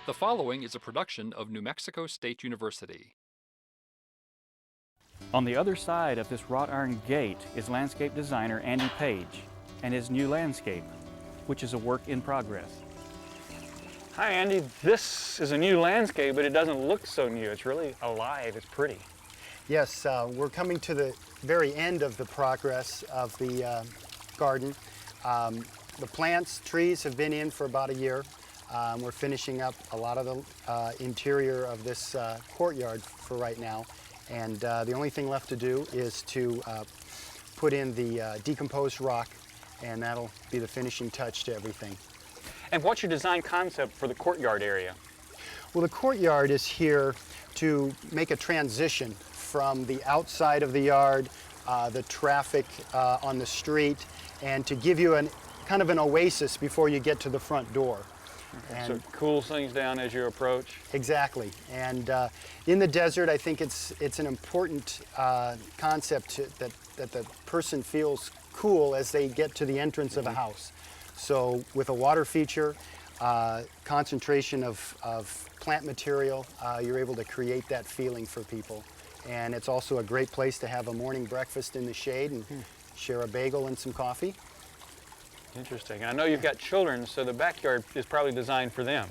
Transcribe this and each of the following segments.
The following is a production of New Mexico State University. On the other side of this wrought iron gate is landscape designer Andy Page and his new landscape, which is a work in progress. Hi Andy, this is a new landscape, but it doesn't look so new. It's really alive, it's pretty. Yes, we're coming to the very end of the progress of the garden. The plants, trees have been in for about a year. We're finishing up a lot of the interior of this courtyard for right now. And the only thing left to do is to put in the decomposed rock, and that'll be the finishing touch to everything. And what's your design concept for the courtyard area? Well, the courtyard is here to make a transition from the outside of the yard, the traffic on the street, and to give you kind of an oasis before you get to the front door. So it cools things down as you approach? Exactly. And in the desert, I think it's an important concept that the person feels cool as they get to the entrance of a house. So with a water feature, concentration of plant material, you're able to create that feeling for people. And it's also a great place to have a morning breakfast in the shade and share a bagel and some coffee. Interesting. I know you've got children, so the backyard is probably designed for them.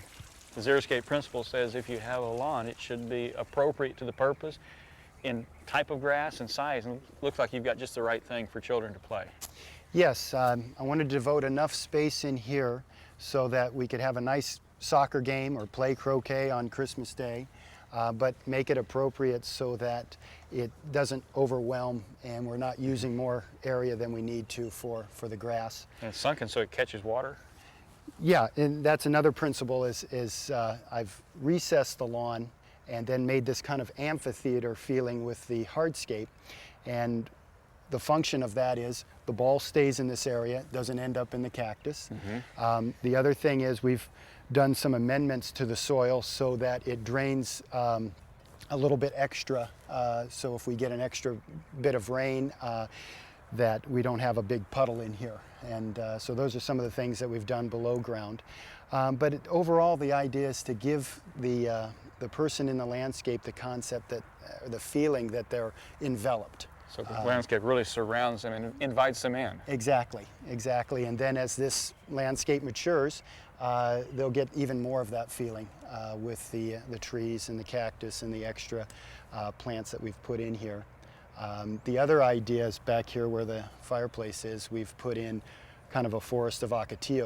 The Xeriscape principle says if you have a lawn, it should be appropriate to the purpose in type of grass and size, and it looks like you've got just the right thing for children to play. Yes, I wanted to devote enough space in here so that we could have a nice soccer game or play croquet on Christmas Day, but make it appropriate so that it doesn't overwhelm and we're not using more area than we need to for the grass. And it's sunken so it catches water? Yeah, and that's another principle is I've recessed the lawn and then made this kind of amphitheater feeling with the hardscape. And the function of that is the ball stays in this area, doesn't end up in the cactus. The other thing is we've done some amendments to the soil so that it drains a little bit extra. So if we get an extra bit of rain, that we don't have a big puddle in here. And so those are some of the things that we've done below ground. But overall, the idea is to give the person in the landscape the concept that, the feeling that they're enveloped. So the landscape really surrounds them and invites them in. Exactly, exactly. And then as this landscape matures, they'll get even more of that feeling with the trees and the cactus and the extra plants that we've put in here. The other idea is back here where the fireplace is, we've put in kind of a forest of ocotillo.